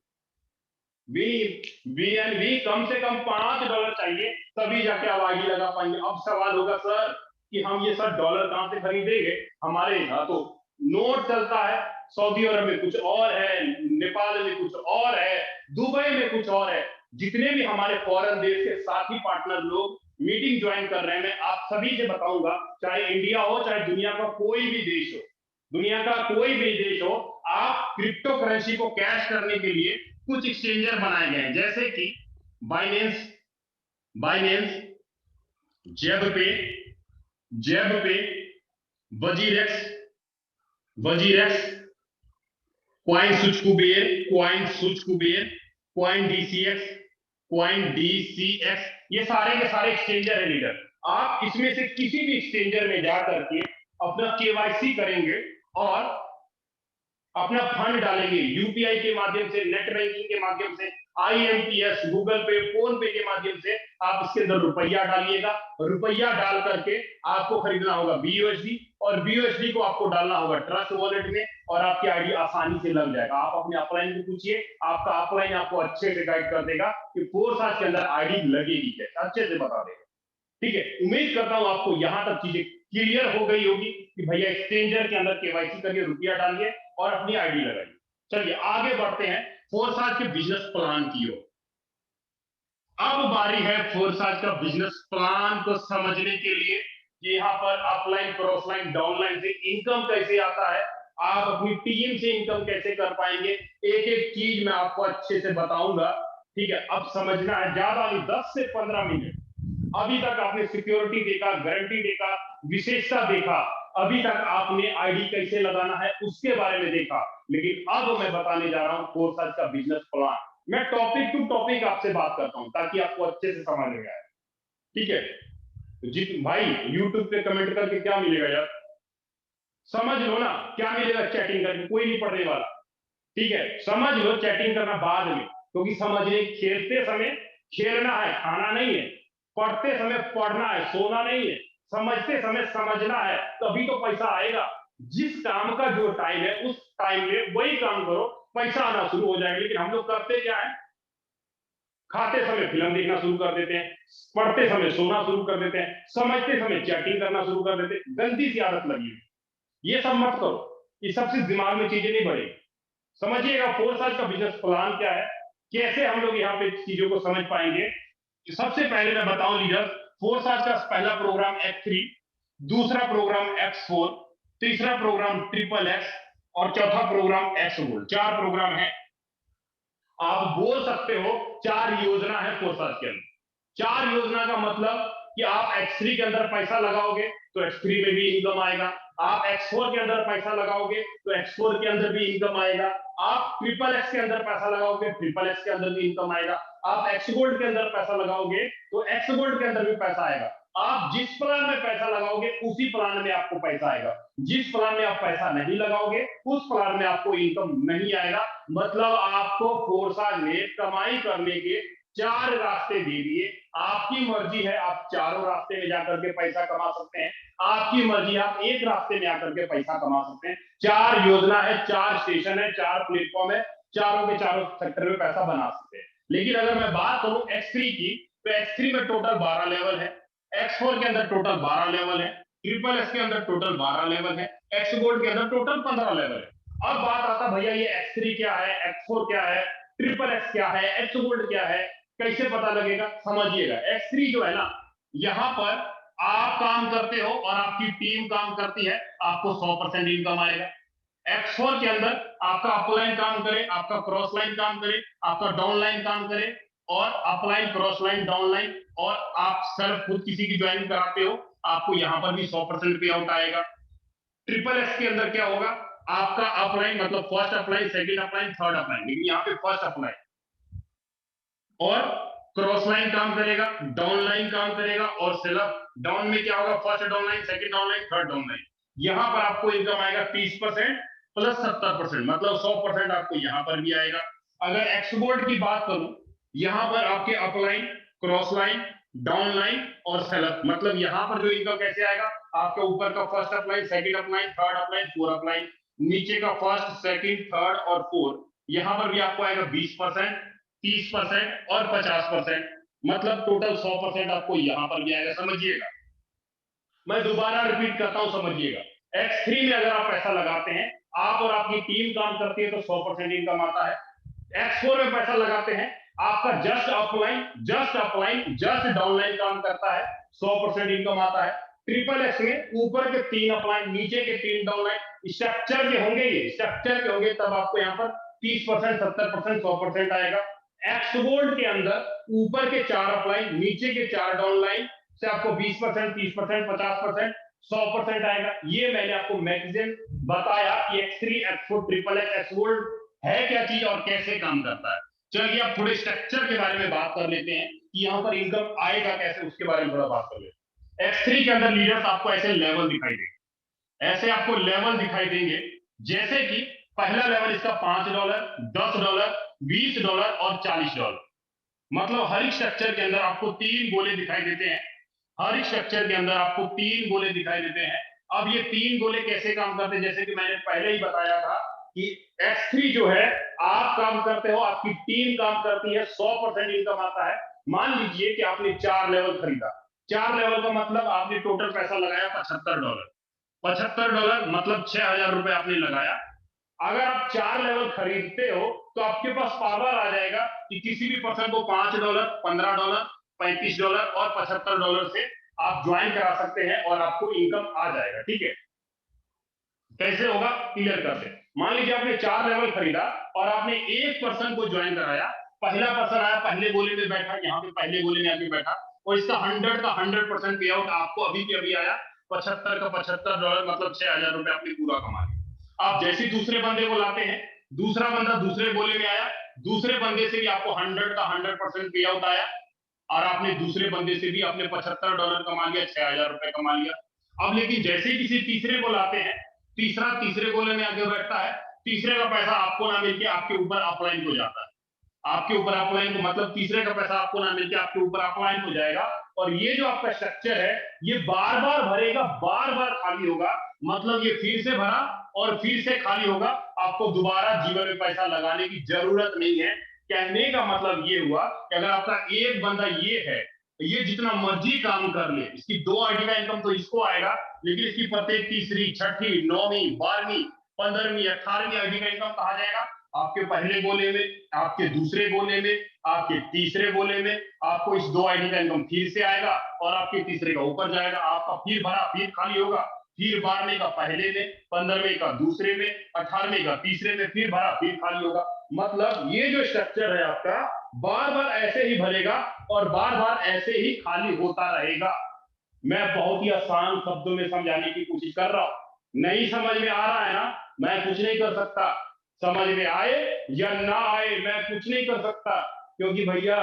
BNB कम से कम $5 चाहिए, तभी जाके आप आईडी लगा पाएंगे। अब सवाल होगा सर कि हम ये सब डॉलर कहां से खरीदेंगे? हमारे यहाँ तो नोट चलता है, सऊदी अरब में कुछ और है, नेपाल में कुछ और है, दुबई में कुछ और है। जितने भी हमारे फॉरेन देश के साथी पार्टनर लोग मीटिंग ज्वाइन कर रहे हैं, मैं आप सभी से बताऊंगा, चाहे इंडिया हो चाहे दुनिया का कोई भी देश हो, दुनिया का कोई भी देश हो, आप क्रिप्टो करेंसी को कैश करने के लिए कुछ एक्सचेंजर बनाए गए हैं, जैसे कि बाइनेंस, जेबपे, वजीरेक्स, कॉइन सुचकुबेर, कॉइन DCX, ये सारे के सारे एक्सचेंजर है लीडर। आप इसमें से किसी भी एक्सचेंजर में जाकर के अपना KYC करेंगे और अपना फंड डालेंगे यूपीआई के माध्यम से, नेट बैंकिंग के माध्यम से, IMPS, गूगल पे, फोन पे के माध्यम से आप इसके अंदर रुपया डालिएगा। रुपया डाल करके आपको खरीदना होगा BUSD, और BUSD को आपको डालना होगा ट्रस्ट वॉलेट में, और आपकी आईडी आसानी से लग जाएगा। आप अपने अपलाइन को पूछिए, आपका अपलाइन आपको अच्छे से गाइड कर देगा कि फोरसाइट के अंदर आईडी लगेगी कैसे, अच्छे से बता देगा। ठीक है, उम्मीद करता हूं आपको यहां तक चीजें क्लियर हो गई होगी कि भैया एक्सचेंजर के अंदर KYC करिए, रुपया डालिए और अपनी आईडी लगाइए। चलिए आगे बढ़ते हैं। फोरसाज के बिजनेस प्लान की ओर। अब बारी है फोरसाज का बिजनेस प्लान को समझने के लिए कि यहाँ पर अपलाइन, क्रॉसलाइन, डाउनलाइन से इनकम कैसे आता है, आप अपनी टीम से इनकम कैसे कर पाएंगे, एक एक चीज मैं आपको अच्छे से बताऊंगा। ठीक है, अब समझना है, ज्यादा नहीं, 10 से 15 मिनट। अभी तक आपने सिक्योरिटी देखा, गारंटी देखा, विशेषता देखा, अभी तक आपने आईडी कैसे लगाना है उसके बारे में देखा, लेकिन अब मैं बताने जा रहा हूं फोरसाज का बिजनेस प्लान। मैं टॉपिक टू टॉपिक आपसे बात करता हूं ताकि आपको अच्छे से समझ में आए। ठीक है, जी भाई, यूट्यूब पे कमेंट करके क्या मिलेगा यार, समझ लो ना क्या मिलेगा चैटिंग करके, कोई नहीं पढ़ने वाला। ठीक है, समझ लो, चैटिंग करना बाद में, क्योंकि समझने, खेलते समय खेलना है, खाना नहीं है, पढ़ते समय पढ़ना है, सोना नहीं है, समझते समय समझना है, तभी तो पैसा आएगा। जिस काम का जो टाइम है उस टाइम में वही काम करो, पैसा आना शुरू हो जाएगा। लेकिन हम लोग करते क्या है, खाते समय फिल्म देखना शुरू कर देते हैं, पढ़ते समय सोना शुरू कर देते हैं, समझते समय चैटिंग करना शुरू कर देते हैं। गंदी सी आदत लगी है, ये सब मत करो, ये सबसे दिमाग में चीजें नहीं बढ़ेगी। समझिएगा फोरसाज का बिजनेस प्लान क्या है, कैसे हम लोग यहाँ पे चीजों को समझ पाएंगे। सबसे पहले मैं बताऊं लीडर, फोरसाज का पहला प्रोग्राम X3, दूसरा प्रोग्राम X4, तीसरा प्रोग्राम ट्रिपल एक्स और चौथा प्रोग्राम एक्स गोल्ड। 4 प्रोग्राम है। आप बोल सकते हो 4 योजना है फोरसाज के अंदर। 4 योजना का मतलब कि आप X3 के अंदर पैसा लगाओगे तो X3 में भी इनकम आएगा, आप X4 के अंदर पैसा लगाओगे तो X4 के अंदर भी इनकम आएगा, आप ट्रिपल एक्स के अंदर पैसा लगाओगे ट्रिपल एक्स के अंदर भी इनकम आएगा, आप एक्स गोल्ड के अंदर पैसा लगाओगे तो एक्स गोल्ड के अंदर भी पैसा आएगा। आप जिस प्लान में पैसा लगाओगे उसी प्लान में आपको पैसा आएगा, जिस प्लान में आप पैसा नहीं लगाओगे उस प्लान में आपको इनकम नहीं आएगा। मतलब आपको फोरसाज ने कमाई करने के 4 रास्ते दे दिए। आपकी मर्जी है, आप चारों रास्ते में जाकर के पैसा कमा सकते हैं, आपकी मर्जी, आप एक रास्ते में आकर के पैसा कमा सकते हैं। 4 योजना है, 4 स्टेशन है, 4 प्लेटफॉर्म है, चारों के चारों सेक्टर में पैसा बना सकते हैं। लेकिन अगर मैं बात करूं X3 की, तो X3 में टोटल 12 लेवल है, X4 के अंदर टोटल 12 लेवल है, ट्रिपल एक्स के अंदर टोटल 12 लेवल है, एक्स गोल्ड के अंदर टोटल 15 लेवल है। अब बात आता भैया ये X3 क्या है, X4 क्या है, ट्रिपल एक्स क्या है, एक्स गोल्ड क्या है, कैसे पता लगेगा? समझिएगा, X3 जो है ना, यहां पर आप काम करते हो और आपकी टीम काम करती है, आपको 100% इनकम आएगा। X4 के अंदर आपका अपलाइन काम करे, आपका क्रॉस लाइन काम करे, आपका डाउन लाइन काम करे, और upline, cross line, down line, और आप सेल्फ खुद किसी की ज्वाइनिंग कराते हो, आपको यहां पर भी 100% पे आउट आएगा। ट्रिपल एक्स के अंदर क्या होगा, आपका अपलाइन मतलब first upline, second upline, third upline, लेकिन यहाँ पे फर्स्ट अपलाइन, और क्रॉस लाइन काम करेगा, डाउन लाइन काम करेगा, और सेल्फ डाउन में क्या होगा, first down line, second down line, third down line. यहां पर आपको इनकम आएगा 30% प्लस 70%, मतलब 100% आपको यहां पर भी आएगा। अगर एक्स गोल्ड की बात करूं, यहां पर आपके upline, cross line, down line और सेल्फ, मतलब यहां पर जो इनकम कैसे आएगा, आपके ऊपर का first upline, second upline, third upline, fourth upline, नीचे का फर्स्ट, सेकंड, थर्ड और फोर्थ, यहां पर भी आपको आएगा 20%, 30% और 50%, मतलब टोटल 100% आपको यहां पर भी आएगा। समझिएगा, मैं दोबारा रिपीट करता हूं, समझिएगा। X3 में अगर आप पैसा लगाते हैं, आप और आपकी टीम काम करती है, तो 100% इनकम आता है। X4 में पैसा लगाते हैं, आपका just upline, just upline, just downline काम करता है, 100% इनकम आता है। ट्रिपल एक्स में ऊपर के 3 अपलाइन, नीचे के 3 डाउनलाइन, स्ट्रक्चर के होंगे, ये स्ट्रक्चर के होंगे, तब आपको यहाँ पर 30%, 70%, 100% आएगा। एक्स गोल्ड के अंदर ऊपर के 4 अपलाइन, नीचे के 4 डाउनलाइन से आपको 20%, 30%, 50%, 100% आएगा। ये मैंने आपको मैगजीन बताया कि X3, X4, triple x, x gold है क्या चीज और कैसे काम करता है। चलिए अब थोड़े स्ट्रक्चर के बारे में बात कर लेते हैं कि यहाँ पर इनकम आएगा कैसे, उसके बारे में थोड़ा बात कर लेते हैं। X3 के अंदर लीडर्स आपको ऐसे लेवल दिखाई देंगे, ऐसे आपको लेवल दिखाई देंगे, जैसे कि पहला लेवल इसका $5, $10, $20 और $40। मतलब हर एक स्ट्रक्चर के अंदर आपको 3 गोले दिखाई देते हैं, हर एक स्ट्रक्चर के अंदर आपको 3 गोले दिखाई देते हैं। अब ये 3 गोले कैसे काम करते हैं, जैसे कि मैंने पहले ही बताया था कि X3 जो है, आप काम करते हो, आपकी टीम काम करती है, 100% इनकम आता है। मान लीजिए कि आपने 4 लेवल खरीदा, 4 लेवल का मतलब आपने टोटल पैसा लगाया $75, $75 मतलब $6000 आपने लगाया। अगर आप 4 लेवल खरीदते हो तो आपके पास पावर आ जाएगा कि किसी भी पर्सन को $5, $15, $35 और $75 से आप ज्वाइन करा सकते हैं और आपको इनकम आ जाएगा। ठीक है, कैसे होगा क्लियर करते हैं। मान लीजिए आपने 4 लेवल खरीदा और आपने एक पर्सन को ज्वाइन कराया, पहला पर्सन आया, पहले गोले में बैठा, यहाँ पे पहले गोले में आके बैठा और इसका 100 का 100% पे आउट आपको अभी के अभी आया, 75 का $75, मतलब $6000 आपने पूरा कमा लिया। आप जैसे दूसरे बंदे को लाते हैं, दूसरा बंदा दूसरे गोले में आया, दूसरे बंदे से भी आपको 100 का 100% पे आउट आया और आपने दूसरे बंदे से भी अपने $75 कमा लिया, $6000 कमा लिया। अब लेकिन जैसे किसी तीसरे को लाते हैं, तीसरा तीसरे गोले में आके बैठता है, तीसरे का पैसा आपको ना मिलके आपके ऊपर अपलाइन हो जाता है, आपके ऊपर अपलाइन को मतलब तीसरे का पैसा आपको ना मिलके आपके ऊपर अपलाइन हो जाएगा। और ये जो आपका स्ट्रक्चर है ये बार बार भरेगा, बार बार खाली होगा, मतलब ये फिर से भरा और फिर से खाली होगा, आपको दोबारा जीवन में पैसा लगाने की जरूरत नहीं है। कहने का मतलब ये हुआ कि अगर आपका एक बंदा ये है, ये जितना मर्जी काम कर ले, इसकी 2 आईडी का इनकम तो इसको आएगा, लेकिन इसकी प्रत्येक तीसरी, छठी, 9वीं, 12वीं, 15वीं, 18वीं आईडी का इनकम कहा जाएगा आपके पहले गोले में, आपके दूसरे गोले में, आपके तीसरे गोले में। आपको इस 2 आईडी का इनकम फिर से आएगा और आपके तीसरे का ऊपर जाएगा, आपका फिर भरा, फिर खाली होगा, फिर 12वें का पहले में, 15वें का दूसरे में, 18वें का तीसरे में, फिर भरा, फिर खाली होगा। मतलब ये जो स्ट्रक्चर है आपका बार बार ऐसे ही भरेगा और बार बार ऐसे ही खाली होता रहेगा। मैं बहुत ही आसान शब्दों में समझाने की कोशिश कर रहा हूं, नहीं समझ में आ रहा है ना, मैं कुछ नहीं कर सकता। समझ में आए या ना आए मैं कुछ नहीं कर सकता, क्योंकि भैया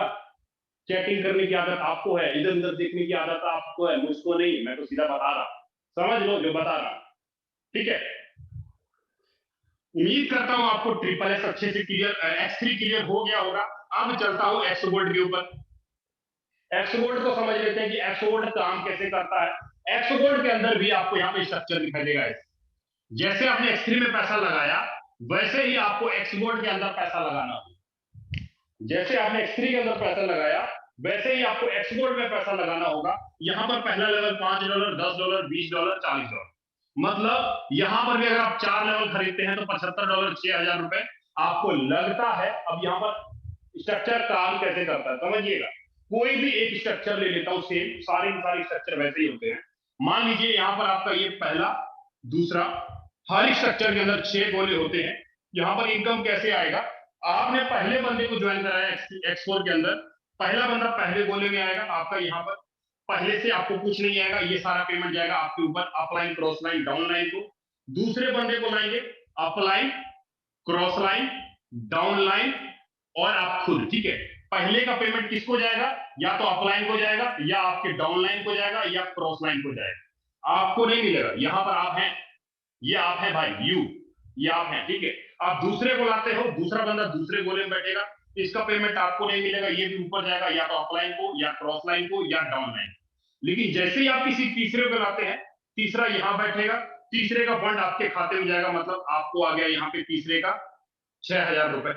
चैटिंग करने की आदत आपको है, इधर उधर देखने की आदत आपको है, मुझको नहीं। मैं तो सीधा बता रहा, समझ लो जो बता रहा। ठीक है, उम्मीद करता हूं आपको ट्रिपल एस अच्छे से क्लियर, X3 क्लियर हो गया होगा। अब चलता हूं एक्स गोल्ड के ऊपर। एक्स गोल्ड को समझ लेते हैं कि एक्स गोल्ड काम कैसे करता है। एक्स गोल्ड के अंदर भी आपको यहाँ पे स्ट्रक्चर दिखाई देगा। जैसे आपने X3 में पैसा लगाया वैसे ही आपको एक्स गोल्ड के अंदर पैसा लगाना होगा। जैसे आपने X3 के अंदर पैसा लगाया वैसे ही आपको एक्स गोल्ड में पैसा लगाना होगा। यहाँ पर पहला लेवल $5, $10, $20, $40, मतलब यहां पर भी अगर आप 4 लेवल खरीदते हैं तो $75, $6000 आपको लगता है। अब यहां पर स्ट्रक्चर काम कैसे करता है समझिएगा। कोई भी एक स्ट्रक्चर ले लेता हूं, सेम सारे स्ट्रक्चर वैसे ही होते हैं। मान लीजिए यहां पर आपका ये पहला, दूसरा, हर स्ट्रक्चर के अंदर 6 गोले होते हैं। यहां पर इनकम कैसे आएगा, आपने पहले बंदे को ज्वाइन कराया X4 के अंदर, पहला बंदा पहले गोले में आएगा, आपका यहाँ पर पहले से आपको कुछ नहीं आएगा, ये सारा पेमेंट जाएगा आपके ऊपर upline, cross line, down line को। दूसरे बंदे को लाएंगे upline, cross line, down line और आप खुद। ठीक है, पहले का पेमेंट किसको जाएगा, या तो अपलाइन को जाएगा, या आपके डाउन लाइन को जाएगा, या क्रॉस लाइन को जाएगा, आपको नहीं मिलेगा। यहां पर आप हैं, ये आप हैं भाई, ये आप हैं। ठीक है, आप दूसरे को लाते हो, दूसरा बंदा दूसरे गोले में बैठेगा, इसका पेमेंट आपको नहीं मिलेगा, ये भी ऊपर जाएगा या तो अपलाइन को, या क्रॉस लाइन को, या डाउन लाइन। लेकिन जैसे ही आप किसी तीसरे को लाते हैं, तीसरा यहां बैठेगा, तीसरे का फंड आपके खाते में जाएगा, मतलब आपको आ गया यहाँ पे तीसरे का $6000।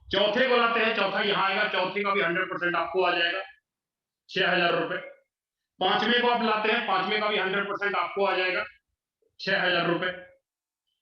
चौथे को लाते हैं, चौथा यहां आएगा, चौथे का भी 100% आपको आ जाएगा, $6000। पांचवें को आप लाते हैं, पांचवें का भी 100% आपको आ जाएगा, $6000।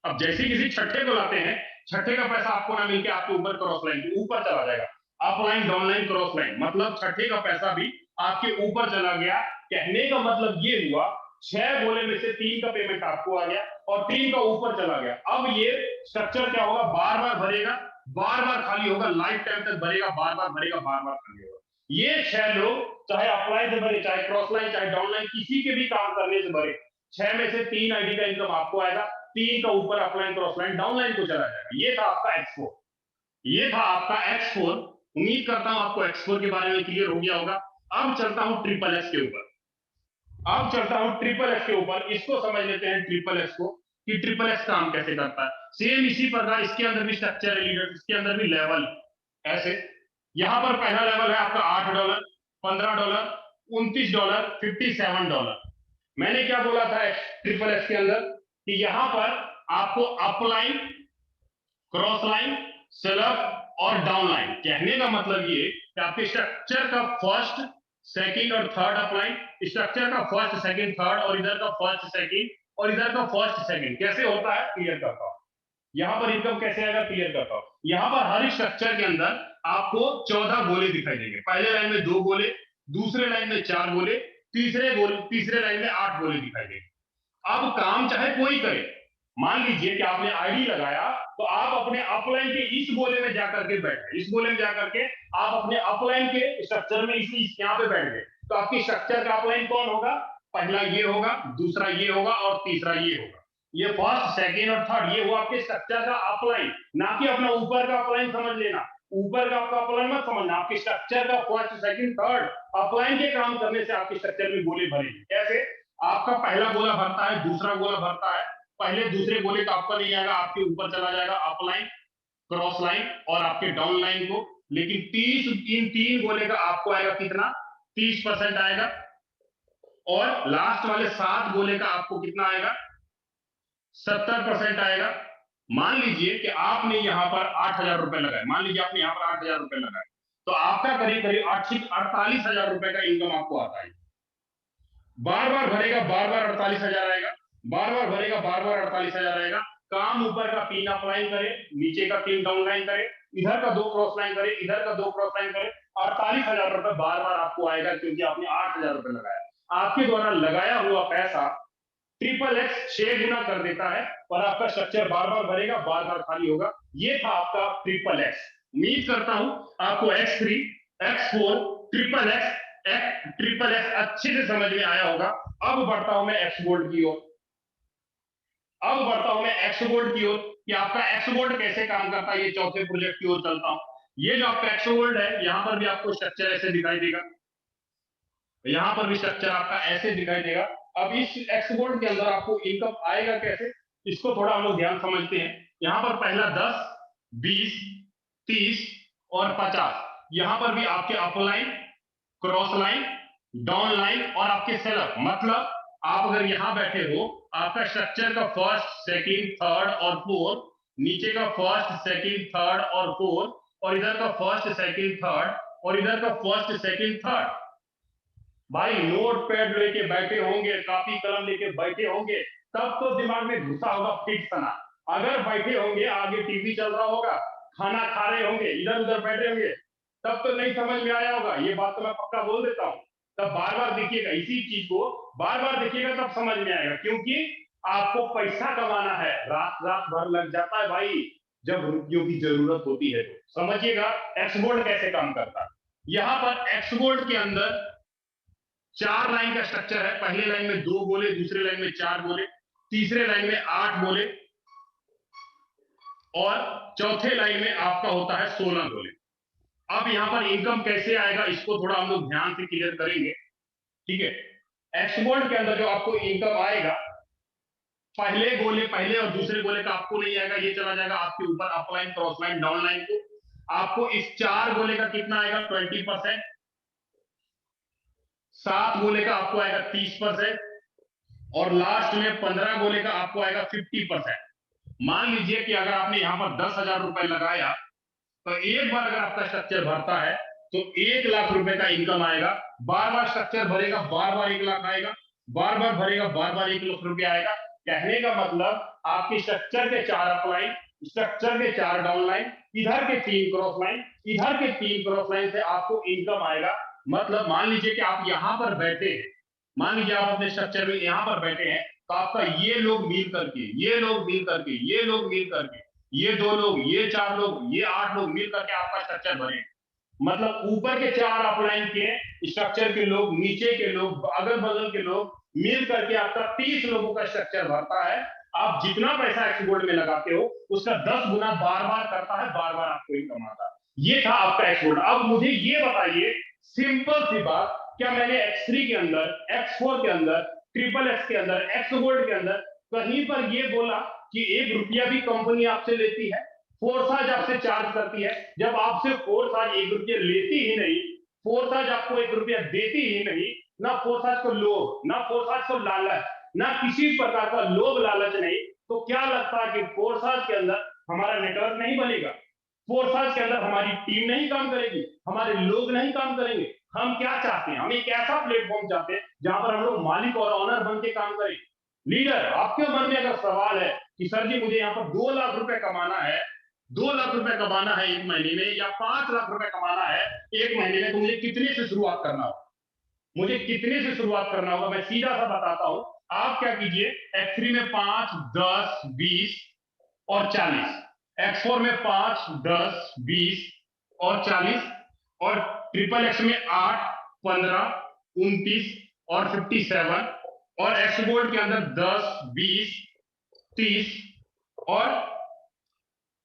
अब जैसे किसी छठे को लाते हैं, छठे का पैसा आपको ना मिलके आपके ऊपर क्रॉस लाइन के ऊपर चला जाएगा, upline, down line, cross line, मतलब छठे का पैसा भी आपके ऊपर चला गया। कहने का मतलब ये हुआ 6 गोले में से 3 का पेमेंट आपको आ गया और 3 का ऊपर चला गया। अब ये स्ट्रक्चर क्या होगा, बार बार भरेगा, बार बार खाली होगा, लाइफ टाइम तक भरेगा, बार बार भरेगा, बार बार खाली होगा। ये 6 लोग चाहे अपलाइन से भरे, चाहे क्रॉस लाइन, चाहे डाउन लाइन, किसी के भी काम करने से भरे, 6 में से 3 आईडी का इनकम आपको आएगा, 3 का ऊपर upline, cross line, down line को चला जाएगा। ये था आपका X4, ये था आपका X4। उम्मीद करता हूं आपको X4 के बारे में क्लियर हो गया होगा। अब चलता हूं ट्रिपल एस के ऊपर, अब चलता हूं ट्रिपल एस के ऊपर। इसको समझ लेते हैं ट्रिपल एस को, कि ट्रिपल एस काम कैसे करता है। सेम इसी प्रकार इसके अंदर भी स्ट्रक्चर है लीडर, इसके अंदर भी लेवल ऐसे। यहां पर पहला लेवल है आपका $8, $15, $29, $57। मैंने क्या बोला था ट्रिपल एस के अंदर, कि यहां पर आपको अपलाइन, क्रॉस लाइन, सेलअप और डाउन लाइन। कहने का मतलब ये कि आपके स्ट्रक्चर का फर्स्ट, सेकंड और थर्ड अपलाइन, स्ट्रक्चर का फर्स्ट, सेकंड, थर्ड, और इधर का फर्स्ट, सेकंड और इधर का फर्स्ट, सेकंड कैसे होता है क्लियर करता हूं। यहां पर इनकम कैसे आएगा क्लियर करता हूं। यहां पर हर स्ट्रक्चर के अंदर आपको 14 गोले दिखाई देंगे। पहले लाइन में 2 गोले, दूसरे लाइन में 4 गोले, तीसरे लाइन में 8 गोले दिखाई देंगे। अब काम चाहे कोई करे, मान लीजिए कि आपने आईडी लगाया, तो आप अपने अपलाइन के इस गोले में जाकर के बैठे, इस गोले में जाकर के आप अपने अपलाइन के स्ट्रक्चर में इस यहाँ पे बैठ गए, तो आपकी स्ट्रक्चर का अपलाइन कौन होगा? पहला ये होगा, दूसरा ये होगा और तीसरा ये होगा। ये फर्स्ट, सेकेंड और थर्ड, ये हुआ आपके स्ट्रक्चर का अपलाइन, ना कि अपना ऊपर का अपलाइन समझ लेना। ऊपर का आपका अपलाइन मत समझना, आपके स्ट्रक्चर का फर्स्ट, सेकेंड, थर्ड अपलाइन के काम करने से आपके स्ट्रक्चर में गोले भरेंगे। कैसे? आपका पहला गोला भरता है, दूसरा गोला भरता है, पहले दूसरे गोले का आपका नहीं आएगा, आपके ऊपर चला जाएगा अपलाइन, क्रॉस लाइन और आपके डाउन लाइन को। लेकिन 3 गोले का आपको आएगा कितना? 30% आएगा। और लास्ट वाले 7 गोले का आपको कितना आएगा? 70% आएगा। मान लीजिए कि आपने यहां पर 8,000 रुपए लगाए, मान लीजिए आपने यहां पर 8,000 रुपए लगाए, तो आपका करीब करीब 48,000 रुपए का इनकम आपको आता है। बार बार भरेगा, बार बार 48,000 आएगा, बार बार भरेगा, बार बार 48,000 आएगा। काम ऊपर का 3 अपलाइन करे, नीचे का 3 डाउन लाइन करे, इधर का 2 क्रॉस लाइन करे, इधर का 2 क्रॉस लाइन करे, 48,000 रुपए बार बार आपको आएगा, क्योंकि आपने 8,000 रुपए लगाया। आपके द्वारा लगाया हुआ पैसा ट्रिपल एक्स 6 गुना कर देता है और आपका स्ट्रक्चर बार बार भरेगा, बार बार खाली होगा। ये था आपका ट्रिपल एक्स। उम्मीद करता हूं आपको X3, X4, ट्रिपल एक्स अच्छे से समझ में आया होगा। अब बढ़ता हूं मैं एक्स गोल्ड की ओर, कि आपका एक्स गोल्ड कैसे काम करता है, ये चौथे प्रोजेक्ट की ओर चलता हूं। ये जो आपका एक्स गोल्ड है, यहां पर भी आपको स्ट्रक्चर ऐसे दिखाई देगा, यहां पर भी स्ट्रक्चर आपका ऐसे दिखाई देगा। अब इस एक्स गोल्ड के अंदर आपको इनकम आएगा कैसे, इसको थोड़ा हम लोग ध्यान समझते हैं। यहां पर पहला 10, 20, 30 और 50, यहां पर भी आपके upline, cross line, down line और आपके सेलर, मतलब आप अगर यहां बैठे हो, आपका स्ट्रक्चर का फर्स्ट, सेकंड, थर्ड और फोर्थ, नीचे का फर्स्ट, सेकंड, थर्ड और फोर्थ, और इधर का फर्स्ट, सेकंड, थर्ड और इधर का फर्स्ट, सेकंड, थर्ड। भाई नोट पैड लेके बैठे होंगे, कॉपी कलम लेके बैठे होंगे, तब तो दिमाग में घुसा होगा फिक्स ना। अगर बैठे होंगे, आगे टीवी चल रहा होगा, खाना खा रहे होंगे, इधर उधर बैठे होंगे, तब तो नहीं समझ में आया होगा। ये बात तो मैं पक्का बोल देता हूं। तब बार बार देखिएगा, इसी चीज को बार बार देखिएगा, तब समझ में आएगा, क्योंकि आपको पैसा कमाना है। रात रात भर लग जाता है भाई, जब रुपयों की जरूरत होती है। तो समझिएगा एक्स गोल्ड कैसे काम करता है। यहां पर एक्स गोल्ड के अंदर 4 लाइन का स्ट्रक्चर है। पहले लाइन में 2 गोले, दूसरे लाइन में 4 गोले, तीसरे लाइन में 8 गोले और चौथे लाइन में आपका होता है 16 गोले। अब यहां पर इनकम कैसे आएगा, इसको थोड़ा हम लोग ध्यान से क्लियर करेंगे, ठीक है। एक्स गोल्ड के अंदर जो आपको इनकम आएगा, पहले गोले, पहले और दूसरे गोले का आपको नहीं आएगा, ये चला जाएगा आपके ऊपर upline, cross line, down line को। आपको इस 4 गोले का कितना आएगा? 20%। 7 गोले का आपको आएगा 30% और लास्ट में 15 गोले का आपको आएगा 50%। मान लीजिए कि अगर आपने यहां पर 10,000 रुपए लगाया, तो एक बार अगर आपका स्ट्रक्चर भरता है तो 1 लाख रुपए का इनकम आएगा। बार बार स्ट्रक्चर भरेगा, बार बार 1 लाख आएगा, बार बार भरेगा, बार बार 1 लाख रुपया आएगा। कहने का मतलब आपके स्ट्रक्चर के 4 अपलाइन, स्ट्रक्चर के 4 डाउन लाइन, इधर के 3 क्रॉस लाइन, इधर के 3 क्रॉस लाइन से आपको इनकम आएगा। मतलब मान लीजिए कि आप यहां पर बैठे हैं, मान लीजिए आप अपने स्ट्रक्चर में यहां पर बैठे हैं, तो आपका ये लोग मिल करके, ये लोग मिल करके, ये लोग मिल करके, ये 2 लोग, ये 4 लोग, ये 8 लोग मिल करके आपका स्ट्रक्चर बने। मतलब ऊपर के 4 अपलाइन के स्ट्रक्चर के लोग, नीचे के लोग, अगल बगल के लोग मिल करके आपका 30 लोगों का स्ट्रक्चर भरता है। आप जितना पैसा एक्स गोल्ड में लगाते हो, उसका 10 गुना बार बार करता है, बार बार आपको इनकम आता है। ये था आपका एक्स गोल्ड। अब मुझे ये बताइए, सिंपल सी बात, क्या मैंने X3 के अंदर, X4 के अंदर, ट्रिपल एक्स के अंदर, एक्स गोल्ड के अंदर कहीं पर ये बोला कि 1 रुपया भी कंपनी आपसे लेती है, फोर्साज आपसे चार्ज करती है? जब आपसे फोर्साज 1 रुपया लेती ही नहीं, फोर्साज आपको 1 रुपया देती ही नहीं, ना फोर्साज को लोभ, ना फोर्साज को लालच, ना किसी प्रकार का लोभ लालच नहीं, तो क्या लगता है कि फोर्साज के अंदर हमारा नेटवर्क नहीं बनेगा? फोर्साज के अंदर हमारी टीम नहीं काम करेगी, हमारे लोग नहीं काम करेंगे? हम क्या चाहते हैं? हम एक ऐसा प्लेटफॉर्म चाहते हैं जहां पर हम लोग मालिक और ऑनर बन के काम करें। लीडर, आपके मन में अगर सवाल है कि सर जी मुझे यहाँ पर 2 लाख रुपए कमाना है, 2 लाख रुपए कमाना है एक महीने में, या 5 लाख रुपए कमाना है एक महीने में, तो मुझे कितने से शुरुआत करना होगा, मुझे कितने से शुरुआत करना होगा? मैं सीधा सा बताता हूं। आप क्या कीजिए, X3 में 5, 10, 20 और 40, X4 में 5, 10, 20 और 40, और ट्रिपल एक्स में 8, 15, 29 और 57, और एक्स गोल्ड के अंदर 10, 20, 30 और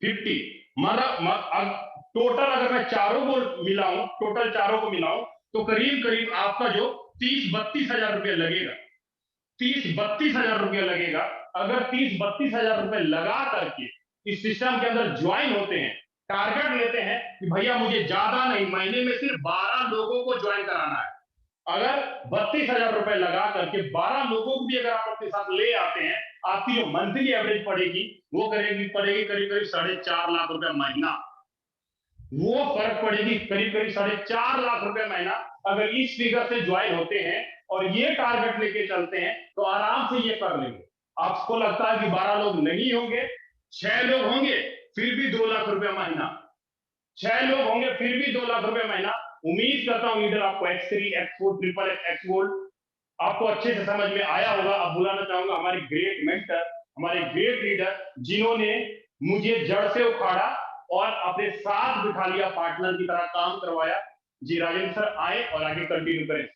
50। मतलब टोटल अगर मैं चारों को मिलाऊं, टोटल चारों को मिलाऊं, तो करीब करीब आपका जो 30-32 हजार रुपया लगेगा, 30-32 हजार रुपया लगेगा। अगर 30-32 हजार रुपए लगा करके इस सिस्टम के अंदर ज्वाइन होते हैं, टारगेट लेते हैं कि भैया मुझे ज्यादा नहीं, महीने में सिर्फ 12 लोगों को ज्वाइन कराना है, अगर 32 हजार रुपए लगा करके 12 लोगों को भी अगर आप अपने साथ ले आते हैं, आपकी जो मंथली एवरेज पड़ेगी वो पड़ेगी करीब करीब 4.5 लाख रुपए महीना। वो फर्क पड़ेगी करीब करीब 4.5 लाख रुपए महीना। अगर इस फिगर से ज्वाइन होते हैं और ये टारगेट लेके चलते हैं तो आराम से ये कर लेंगे। आपको लगता है कि 12 लोग नहीं होंगे, 6 लोग होंगे, फिर भी 2 लाख रुपए महीना, 6 लोग होंगे फिर भी 2 लाख रुपए महीना। उम्मीद करता हूं लीडर आपको X3, X4, triple x, x gold आपको अच्छे से समझ में आया होगा। अब बुलाना चाहूंगा हमारे ग्रेट मेंटर, हमारे ग्रेट लीडर, जिन्होंने मुझे जड़ से उखाड़ा और अपने साथ बिठा लिया, पार्टनर की तरह काम करवाया। जी राजेंद्र सर आए और आगे कंटिन्यू करें।